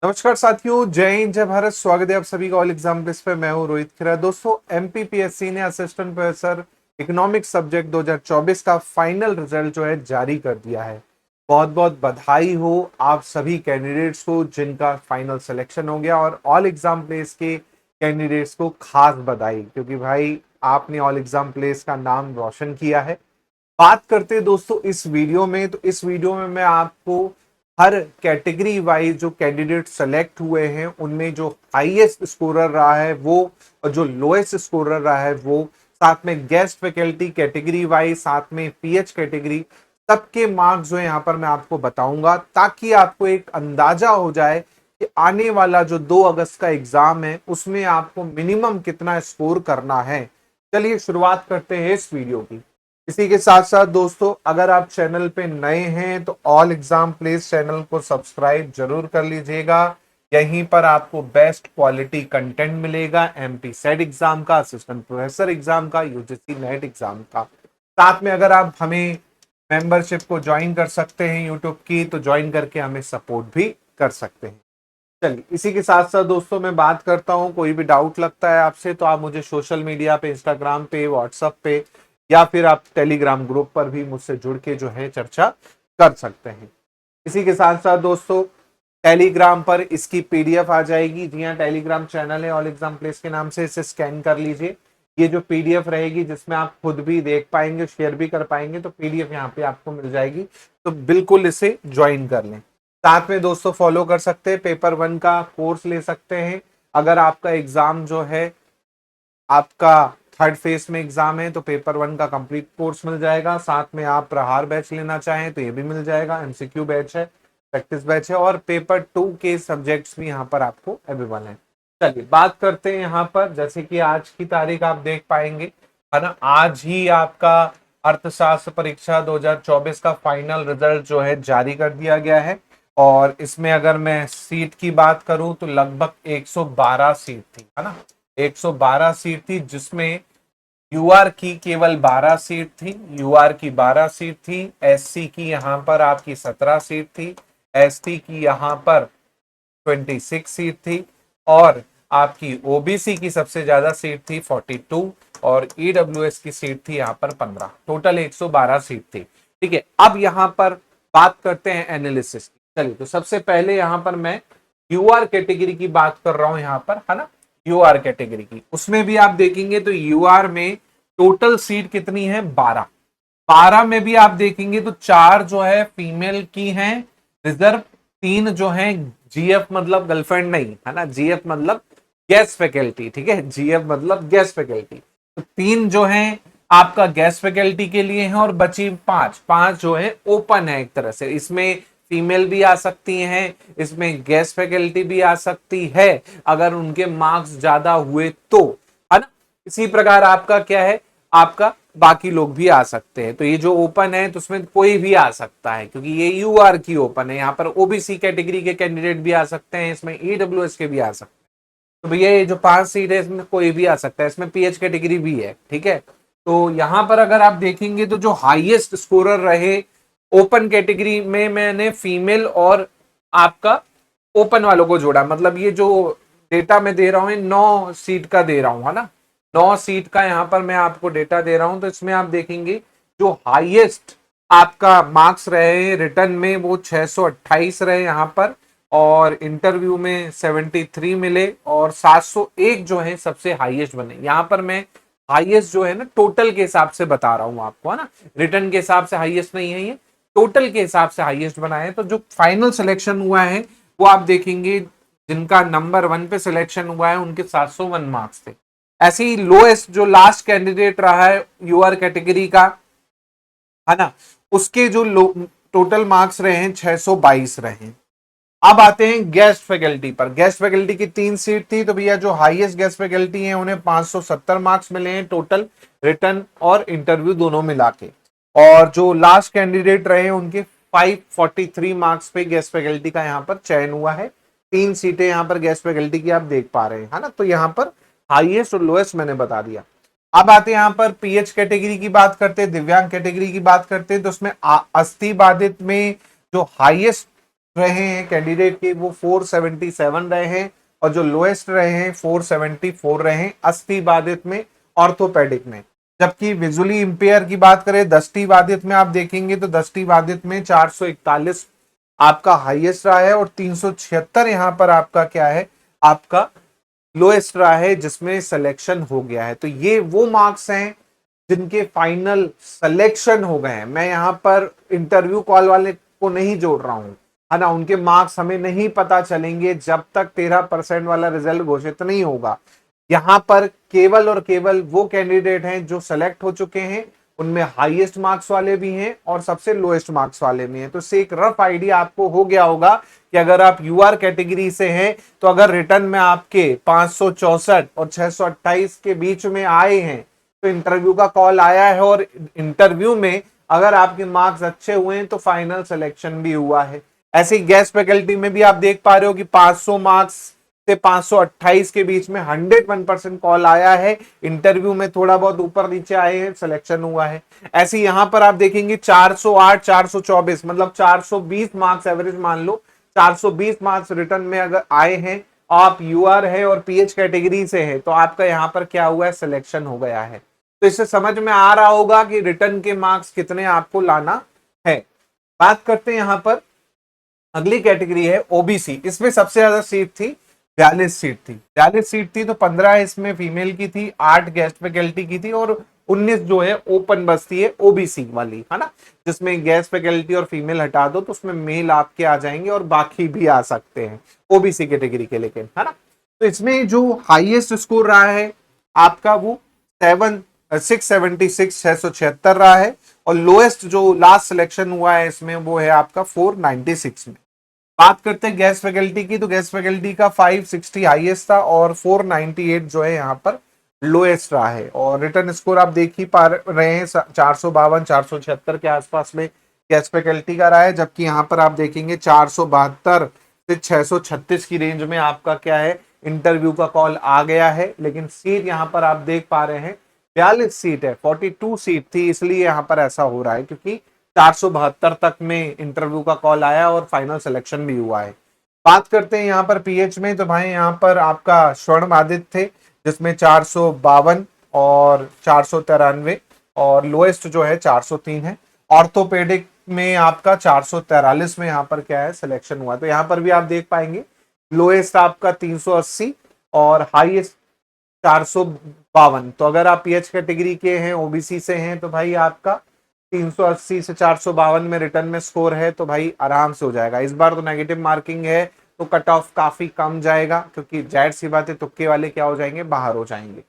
नमस्कार साथियों, जय हिंद जय भारत। स्वागत है आप सभी का ऑल एग्जाम प्लेस पे। मैं हूं रोहित खिरा। दोस्तों, एमपीपीएससी ने असिस्टेंट प्रोफेसर इकोनॉमिक्स सब्जेक्ट 2024 का फाइनल रिजल्ट जो है जारी कर दिया है। बहुत बहुत बधाई हो आप सभी कैंडिडेट्स को जिनका फाइनल सिलेक्शन हो गया, और ऑल एग्जाम प्लेस के कैंडिडेट्स को खास बधाई, क्योंकि भाई आपने ऑल एग्जाम प्लेस का नाम रोशन किया है। बात करते हैं दोस्तों इस वीडियो में, तो इस वीडियो में मैं आपको हर कैटेगरी वाइज जो कैंडिडेट सेलेक्ट हुए हैं उनमें जो हाईएस्ट स्कोरर रहा है वो, और जो लोएस्ट स्कोरर रहा है वो, साथ में गेस्ट फैकल्टी कैटेगरी वाइज, साथ में पीएच कैटेगरी, सबके मार्क्स जो है यहाँ पर मैं आपको बताऊंगा, ताकि आपको एक अंदाजा हो जाए कि आने वाला जो 2 अगस्त का एग्जाम है उसमें आपको मिनिमम कितना स्कोर करना है। चलिए शुरुआत करते हैं इस वीडियो की। इसी के साथ साथ दोस्तों, अगर आप चैनल पे नए हैं तो ऑल एग्जाम प्लेस चैनल को सब्सक्राइब जरूर कर लीजिएगा। यहीं पर आपको बेस्ट क्वालिटी कंटेंट मिलेगा, एमपी सेट एग्जाम का, असिस्टेंट प्रोफेसर एग्जाम का, यूजीसी नेट एग्जाम का। साथ में अगर आप हमें मेंबरशिप को ज्वाइन कर सकते हैं यूट्यूब की, तो ज्वाइन करके हमें सपोर्ट भी कर सकते हैं। चलिए, इसी के साथ साथ दोस्तों मैं बात करता हूं, कोई भी डाउट लगता है आपसे तो आप मुझे सोशल मीडिया पे, इंस्टाग्राम पे, व्हाट्सएप पे, या फिर आप टेलीग्राम ग्रुप पर भी मुझसे जुड़ के जो है चर्चा कर सकते हैं। इसी के साथ साथ दोस्तों, टेलीग्राम पर इसकी पीडीएफ आ जाएगी। जी हाँ, टेलीग्राम चैनल है ऑल एग्जाम प्लेस के नाम से, इसे स्कैन कर लीजिए। ये जो पीडीएफ रहेगी जिसमें आप खुद भी देख पाएंगे, शेयर भी कर पाएंगे, तो पीडीएफ यहाँ पे आपको मिल जाएगी, तो बिल्कुल इसे ज्वाइन कर लें। साथ में दोस्तों फॉलो कर सकते हैं, पेपर 1 का कोर्स ले सकते हैं। अगर आपका एग्जाम जो है, आपका थर्ड फेज में एग्जाम है, तो पेपर 1 का कंप्लीट कोर्स मिल जाएगा। साथ में आप प्रहार बैच लेना चाहें तो ये भी मिल जाएगा, एमसीक्यू बैच है, प्रैक्टिस बैच है, और पेपर 2 के सब्जेक्ट्स भी यहाँ पर आपको अवेलेबल है। चलिए बात करते हैं यहाँ पर, जैसे कि आज की तारीख आप देख पाएंगे, है ना, आज ही आपका अर्थशास्त्र परीक्षा 2024 का फाइनल रिजल्ट जो है जारी कर दिया गया है। और इसमें अगर मैं सीट की बात करूं तो लगभग 112 सीट थी, है ना, 112 सीट थी, जिसमें यूआर की केवल 12 सीट थी, यूआर की 12 सीट थी, एससी की यहाँ पर आपकी 17 सीट थी, एसटी की यहाँ पर 26 सीट थी, और आपकी ओबीसी की सबसे ज्यादा सीट थी 42, और ईडब्ल्यूएस की सीट थी यहाँ पर 15। टोटल 112 सीट थी। ठीक है, अब यहाँ पर बात करते हैं एनालिसिस की। चलिए, तो सबसे पहले यहाँ पर मैं यूआर कैटेगरी की बात कर रहा हूं यहाँ पर, है ना, यूआर कैटेगरी की। उसमें भी आप देखेंगे तो यूआर में टोटल सीट कितनी है, 12। 12 में भी आप देखेंगे तो 4 जो है फीमेल की हैं रिजर्व, 3 जो है जीएफ मतलब गर्लफ्रेंड नहीं, है ना, जीएफ मतलब गेस्ट फैकल्टी। ठीक है, जीएफ मतलब गेस्ट फैकल्टी। तो 3 जो है आपका गेस्ट फैकल्टी के लिए है, और बची 5 जो है ओपन है एक तरह से। इसमें फीमेल भी आ सकती हैं, इसमें गेस्ट फैकल्टी भी आ सकती है अगर उनके मार्क्स ज्यादा हुए तो, है ना। इसी प्रकार आपका क्या है, आपका बाकी लोग भी आ सकते हैं। तो ये जो ओपन है तो उसमें कोई भी आ सकता है, क्योंकि ये यूआर की ओपन है। यहाँ पर ओबीसी कैटेगरी के कैंडिडेट भी आ सकते हैं, इसमें ईडब्ल्यूएस के भी आ सकते हैं। तो भैया ये जो 5 सीट है इसमें कोई भी आ सकता है, इसमें पीएच कैटेगरी भी है। ठीक है, तो यहाँ पर अगर आप देखेंगे तो जो हाईएस्ट स्कोरर रहे ओपन कैटेगरी में, मैंने फीमेल और आपका ओपन वालों को जोड़ा। मतलब ये जो डेटा मैं दे रहा हूँ 9 सीट का दे रहा हूँ, है ना, 9 सीट का यहाँ पर मैं आपको डेटा दे रहा हूं। तो इसमें आप देखेंगे जो हाईएस्ट आपका मार्क्स रहे रिटर्न में वो 628 रहे यहाँ पर, और इंटरव्यू में 73 मिले, और 701 जो है सबसे हाईएस्ट बने। यहाँ पर मैं हाईएस्ट जो है ना टोटल के हिसाब से बता रहा हूं आपको, है ना, रिटर्न के हिसाब से हाईएस्ट नहीं है, ये टोटल के हिसाब से हाईएस्ट बनाए। तो जो फाइनल सिलेक्शन हुआ है वो आप देखेंगे, जिनका नंबर 1 पे सिलेक्शन हुआ है उनके 701 मार्क्स थे। ऐसे ही लोएस्ट जो लास्ट कैंडिडेट रहा है यूआर कैटेगरी का, है ना, उसके जो टोटल मार्क्स रहे हैं 622 रहे हैं। अब आते हैं गेस्ट फैकल्टी पर। गेस्ट फैकल्टी की 3 सीट थी, तो भैया जो हाईएस्ट गेस्ट फैकल्टी है उन्हें 570 मार्क्स मिले हैं टोटल, रिटर्न और इंटरव्यू दोनों मिला के। और जो लास्ट कैंडिडेट रहे उनके 543 मार्क्स पे गेस्ट फैकल्टी का यहाँ पर चयन हुआ है। 3 सीटें यहाँ पर गेस्ट फैकल्टी की आप देख पा रहे हैं, है ना। तो यहाँ पर हाईएस्ट और लोएस्ट मैंने बता दिया। अब आते हैं यहाँ पर पीएच कैटेगरी की बात करते हैं, दिव्यांग कैटेगरी की बात करते हैं। तो उसमें अस्थि बाधित में जो हाईएस्ट रहे हैं कैंडिडेट के वो 477 रहे हैं, और जो लोएस्ट रहे हैं 474 रहे हैं अस्थि बाधित में, ऑर्थोपेडिक में। जबकि विजुअली इंपेयर की बात करें दृष्टि बाधित में आप देखेंगे तो दृष्टि बाधित में 441 आपका हाईएस्ट रहा है, और 376 यहां पर आपका क्या है, आपका लोएस्ट रहा है, जिसमें सिलेक्शन हो गया है। तो ये वो मार्क्स हैं जिनके फाइनल सिलेक्शन हो गए हैं। मैं यहां पर इंटरव्यू कॉल वाले को नहीं जोड़ रहा हूं, है ना। उनके मार्क्स हमें नहीं पता चलेंगे जब तक 13% वाला रिजल्ट घोषित नहीं होगा। यहां पर केवल और केवल वो कैंडिडेट हैं जो सेलेक्ट हो चुके हैं, उनमें हाईएस्ट मार्क्स वाले भी हैं और सबसे लोएस्ट मार्क्स वाले भी हैं। तो इससे एक रफ आइडिया आपको हो गया होगा कि अगर आप यूआर कैटेगरी से हैं तो अगर रिटर्न में आपके 564 और 628 के बीच में आए हैं तो इंटरव्यू का कॉल आया है, और इंटरव्यू में अगर आपके मार्क्स अच्छे हुए हैं तो फाइनल सिलेक्शन भी हुआ है। ऐसे ही गैस फैकल्टी में भी आप देख पा रहे हो कि 500 मार्क्स से 528 के बीच में 101% कॉल आया है, इंटरव्यू में थोड़ा बहुत ऊपर नीचे आए हैं, सिलेक्शन हुआ है। ऐसे यहां पर आप देखेंगे 408 424 मतलब 420 मार्क्स एवरेज मान लो, 420 मार्क्स रिटर्न में अगर आए हैं, आप यूआर है और पीएच कैटेगरी से है, तो आपका यहां पर क्या हुआ है, सिलेक्शन हो गया है। तो इससे समझ में आ रहा होगा कि रिटर्न के मार्क्स कितने आपको लाना है। बात करते हैं यहां पर अगली कैटेगरी है ओबीसी। इसमें सबसे ज्यादा सीट थी, 42 सीट थी। 42 सीट थी तो 15 इसमें फीमेल की थी, 8 गेस्ट फैकल्टी की थी, और 19 जो है ओपन बस्ती है ओबीसी वाली, है ना। जिसमें गेस्ट फैकल्टी और फीमेल हटा दो तो उसमें मेल आपके आ जाएंगे और बाकी भी आ सकते हैं ओबीसी कैटेगरी के, लेकिन है ना। तो इसमें जो हाईएस्ट स्कोर रहा है आपका वो 676 रहा है, और लोएस्ट जो लास्ट सिलेक्शन हुआ है इसमें वो है आपका 496 में। बात करते हैं गैस फैकल्टी की, तो गैस फैकल्टी का 560 हाईएस्ट था और 498 जो है यहाँ पर लोएस्ट रहा है। और रिटर्न स्कोर आप देख ही पा रहे हैं 452 476 के आसपास में गैस फैकल्टी का रहा है, जबकि यहाँ पर आप देखेंगे 472 से 636 की रेंज में आपका क्या है, इंटरव्यू का कॉल आ गया है। लेकिन सीट यहाँ पर आप देख पा रहे हैं 42 सीट है, 42 सीट थी, इसलिए यहाँ पर ऐसा हो रहा है क्योंकि 472 तक में इंटरव्यू का कॉल आया और फाइनल सिलेक्शन भी हुआ है। बात करते हैं यहाँ पर पीएच में, तो भाई यहाँ पर आपका स्वर्ण बाधित थे जिसमें 452 और 493, और लोएस्ट जो है 403 है। ऑर्थोपेडिक में आपका 443 में यहाँ पर क्या है, सिलेक्शन हुआ। तो यहाँ पर भी आप देख पाएंगे लोएस्ट आपका 380 और हाईएस्ट 452। तो अगर आप पीएच कैटेगरी के हैं, ओबीसी से हैं, तो भाई आपका 380 से 452 में रिटर्न में स्कोर है तो भाई आराम से हो जाएगा। इस बार तो नेगेटिव मार्किंग है तो कट ऑफ काफी कम जाएगा, क्योंकि जाहिर सी बात है तुक्के वाले क्या हो जाएंगे, बाहर हो जाएंगे।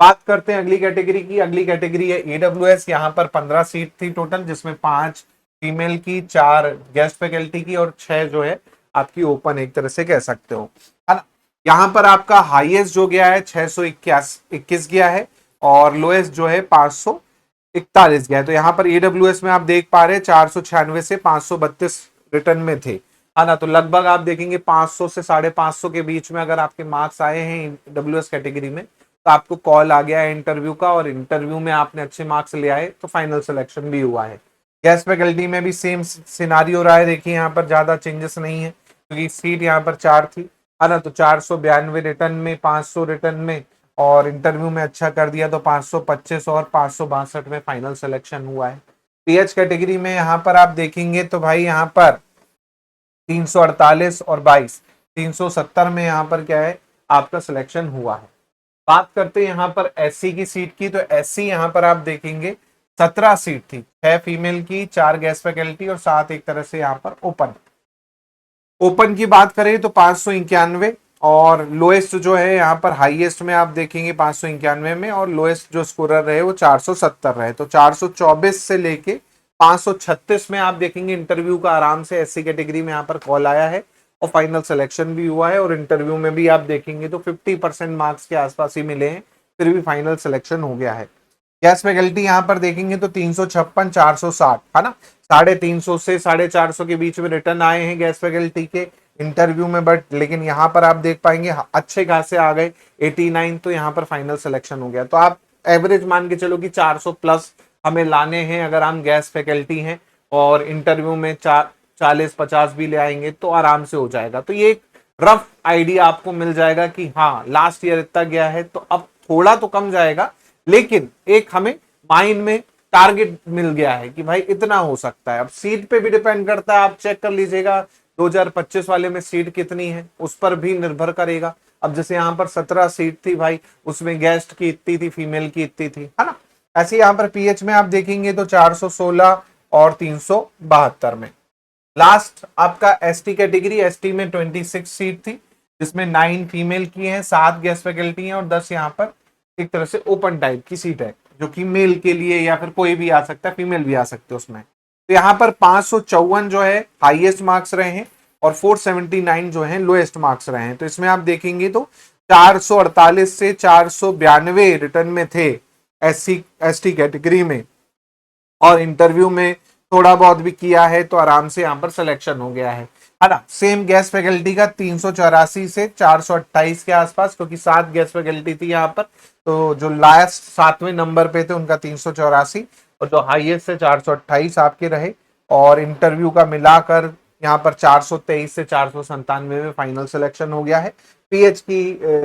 बात करते हैं अगली कैटेगरी की। अगली कैटेगरी है ईडब्ल्यूएस। यहाँ पर 15 सीट थी टोटल, जिसमें 5 फीमेल की, 4 गेस्ट फैकल्टी की और 6 जो है आपकी ओपन, एक तरह से कह सकते हो, है ना। यहाँ पर आपका हाईएस्ट जो गया है 621 गया है, और लोएस्ट जो है 541 गया है। तो यहाँ पर ईडब्ल्यूएस में आप देख पा रहे हैं 496 से 532 रिटर्न में थे, है ना। तो लगभग आप देखेंगे 500 से 550 के बीच में अगर आपके मार्क्स आए हैं ईडब्ल्यूएस कैटेगरी में तो आपको कॉल आ गया है इंटरव्यू का, और इंटरव्यू में आपने अच्छे मार्क्स ले आए तो फाइनल सिलेक्शन भी हुआ है। गैस फैकल्टी में भी सेम सिनारियो रहा है। देखिए यहाँ पर ज्यादा चेंजेस नहीं है क्योंकि सीट यहाँ पर 4 थी, है ना। तो 492 रिटर्न में, 500 रिटर्न में, और इंटरव्यू में अच्छा कर दिया तो 525 और 562 में फाइनल सिलेक्शन हुआ है। पीएच कैटेगरी में यहाँ पर आप देखेंगे तो भाई यहाँ पर 348 और 22, 370 में यहाँ पर क्या है, आपका सिलेक्शन हुआ है। बात करते हैं यहाँ पर एससी की सीट की, तो एससी यहाँ पर आप देखेंगे 17 सीट थी, 6 फीमेल की, 4 गेस्ट फैकल्टी और 7 एक तरह से यहाँ पर ओपन। ओपन की बात करें तो 591, और लोएस्ट जो है यहाँ पर हाईएस्ट में आप देखेंगे 591 में, और लोएस्ट जो स्कोरर रहे वो 470 रहे। तो 424 से लेके 536 में आप देखेंगे इंटरव्यू का आराम से एससी कैटेगरी में यहाँ पर कॉल आया है और फाइनल सिलेक्शन भी हुआ है, और इंटरव्यू में भी आप देखेंगे तो 50% मार्क्स के आसपास ही मिले हैं, फिर भी फाइनल सिलेक्शन हो गया है। गैस फैकल्टी यहाँ पर देखेंगे तो 356 460, है ना। 350 से 450 के बीच में रिटर्न आए हैं गैस फैकल्टी के इंटरव्यू में, बट लेकिन यहाँ पर आप देख पाएंगे अच्छे खासे आ गए 89, तो यहाँ पर फाइनल सिलेक्शन हो गया। तो आप एवरेज मान के चलो कि 400 प्लस हमें लाने हैं अगर हम गैस फैकल्टी हैं, और इंटरव्यू में 40-50 भी ले आएंगे तो आराम से हो जाएगा। तो ये एक रफ आइडिया आपको मिल जाएगा कि हाँ लास्ट ईयर इतना गया है तो अब थोड़ा तो कम जाएगा, लेकिन एक हमें माइंड में टारगेट मिल गया है कि भाई इतना हो सकता है। अब सीट पे भी डिपेंड करता है, आप चेक कर लीजिएगा 2025 वाले में सीट कितनी है उस पर भी निर्भर करेगा। अब जैसे यहाँ पर 17 सीट थी भाई, उसमें गेस्ट की इतनी थी, फीमेल की इतनी थी, है ना। ऐसे यहाँ पर पीएच में आप देखेंगे तो 416 और 372 में। लास्ट आपका एसटी कैटेगरी, एसटी में 26 सीट थी जिसमें 9 फीमेल की हैं, 7 गेस्ट फैकल्टी हैं और 10 यहाँ पर एक तरह से ओपन टाइप की सीट है जो कि मेल के लिए या फिर कोई भी आ सकता है, फीमेल भी आ सकते हैं उसमें। तो यहाँ पर 554 जो है हाईएस्ट मार्क्स रहे हैं और 479 जो है लोएस्ट मार्क्स रहे हैं। तो इसमें आप देखेंगे तो 448 से 492 रिटर्न में थे एससी एसटी कैटेगरी में, और इंटरव्यू में थोड़ा बहुत भी किया है तो आराम से यहाँ पर सिलेक्शन हो गया है ना। सेम गेस्ट फैकल्टी का 384 से 428 के आसपास, क्योंकि 7 गेस्ट फैकल्टी थी यहाँ पर, तो जो लास्ट 7वें नंबर पे थे उनका 384 और जो हाईएस्ट से 428 आपके रहे। और इंटरव्यू का मिलाकर यहाँ पर 423 से 497 में फाइनल सिलेक्शन हो गया है। पीएच की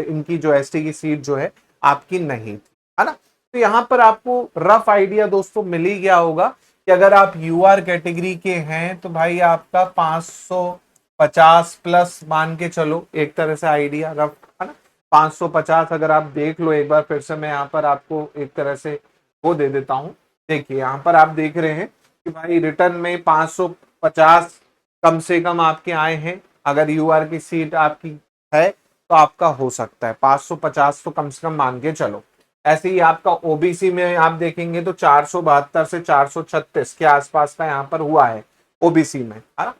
इनकी जो एसटी की सीट जो है आपकी नहीं थी, है ना। तो यहाँ पर आपको रफ आइडिया दोस्तों मिल ही गया होगा कि अगर आप यूआर कैटेगरी के हैं तो भाई आपका 550 प्लस मान के चलो, एक तरह से आइडिया रफ, है ना। 550 अगर आप देख लो एक बार फिर से, मैं यहाँ पर आपको एक तरह से वो दे देता हूँ। देखिए यहाँ पर आप देख रहे हैं कि भाई रिटर्न में 550 कम से कम आपके आए हैं। अगर यूआर की सीट आपकी है तो आपका हो सकता है 550 तो कम से कम मान के चलो। ऐसे ही आपका ओबीसी में आप देखेंगे तो 472 से 436 के आसपास का यहाँ पर हुआ है ओबीसी में, है ना।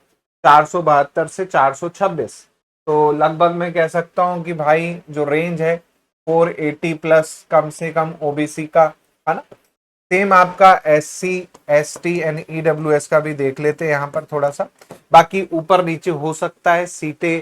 472 से 426, तो लगभग मैं कह सकता हूँ कि भाई जो रेंज है 480 प्लस कम से कम ओबीसी का, है ना। सेम आपका एससी एसटी एंड ईडब्ल्यूएस का भी देख लेते हैं यहाँ पर थोड़ा सा। बाकी ऊपर नीचे हो सकता है, सीटें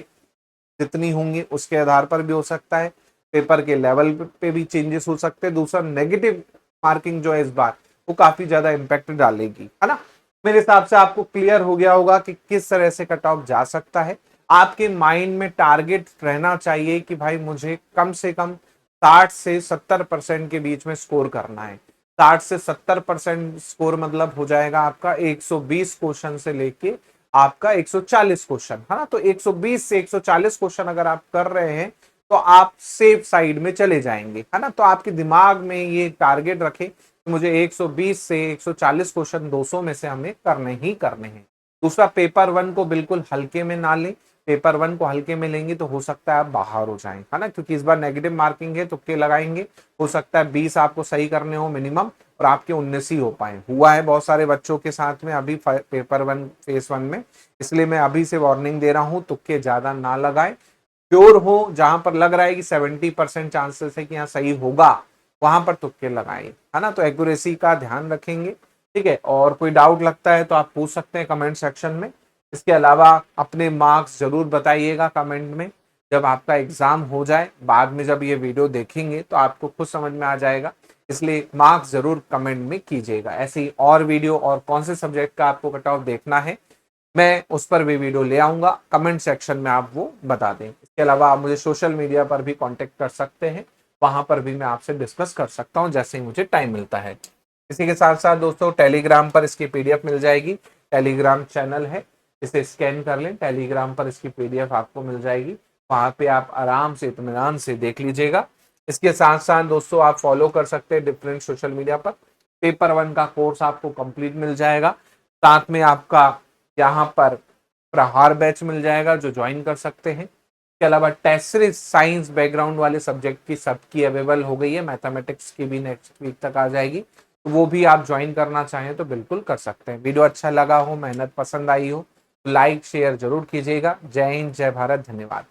जितनी होंगी उसके आधार पर भी हो सकता है, पेपर के लेवल पे भी चेंजेस हो सकते हैं। दूसरा नेगेटिव मार्किंग जो है इस बार वो काफी ज्यादा इम्पैक्ट डालेगी, है ना। मेरे हिसाब से आपको क्लियर हो गया होगा कि किस तरह से कट ऑफ जा सकता है। आपके माइंड में टारगेट रहना चाहिए कि भाई मुझे कम से कम 60 से 70% के बीच में स्कोर करना है। 60 से 70% स्कोर मतलब हो जाएगा आपका 120 क्वेश्चन से लेके आपका 140 क्वेश्चन, है ना। तो 120 से 140 क्वेश्चन अगर आप कर रहे हैं तो आप सेफ साइड में चले जाएंगे, है ना। तो आपके दिमाग में ये टारगेट रखें कि मुझे 120 से 140 क्वेश्चन 200 में से हमें करने ही करने हैं। दूसरा, पेपर 1 को बिल्कुल हल्के में ना लें। पेपर 1 को हल्के में लेंगे तो हो सकता है आप बाहर हो जाएं, है ना, क्योंकि इस बार नेगेटिव मार्किंग है, तुक्के लगाएंगे। हो सकता है 20 आपको सही करने हो मिनिमम और आपके 19 ही हो पाए। हुआ है बहुत सारे बच्चों के साथ में अभी पेपर 1 फेज 1 में, इसलिए मैं अभी से वार्निंग दे रहा हूं, तुक्के ज्यादा ना लगाएं। श्योर हो, जहां पर लग रहा है कि 70% चांसेस है कि यहाँ सही होगा, वहां पर तुक्के लगाएं, है ना। तो एक्यूरेसी का ध्यान रखेंगे, ठीक है। और कोई डाउट लगता है तो आप पूछ सकते हैं कमेंट सेक्शन में। इसके अलावा अपने मार्क्स जरूर बताइएगा कमेंट में। जब आपका एग्जाम हो जाए, बाद में जब ये वीडियो देखेंगे तो आपको खुद समझ में आ जाएगा, इसलिए मार्क्स जरूर कमेंट में कीजिएगा। ऐसे ही और वीडियो और कौन से सब्जेक्ट का आपको कट ऑफ देखना है, मैं उस पर भी वीडियो ले आऊंगा, कमेंट सेक्शन में आप वो बता दें। इसके अलावा आप मुझे सोशल मीडिया पर भी कांटेक्ट कर सकते हैं, वहां पर भी मैं आपसे डिस्कस कर सकता हूं जैसे ही मुझे टाइम मिलता है। इसी के साथ साथ दोस्तों टेलीग्राम पर इसकी पीडीएफ मिल जाएगी। टेलीग्राम चैनल है, इसे स्कैन कर लें, टेलीग्राम पर इसकी पीडीएफ आपको मिल जाएगी। वहां पे आप आराम से इत्मीनान से देख लीजिएगा। इसके साथ साथ दोस्तों आप फॉलो कर सकते हैं डिफरेंट सोशल मीडिया पर। पेपर 1 का कोर्स आपको कंप्लीट मिल जाएगा, साथ में आपका यहाँ पर प्रहार बैच मिल जाएगा जो ज्वाइन कर सकते हैं। इसके अलावा टेस्ट सीरीज साइंस बैकग्राउंड वाले सब्जेक्ट की सबकी अवेलेबल हो गई है, मैथमेटिक्स की भी नेक्स्ट वीक तक आ जाएगी, तो वो भी आप ज्वाइन करना चाहें तो बिल्कुल कर सकते हैं। वीडियो अच्छा लगा हो, मेहनत पसंद आई हो, लाइक शेयर जरूर कीजिएगा। जय हिंद, जय भारत, धन्यवाद।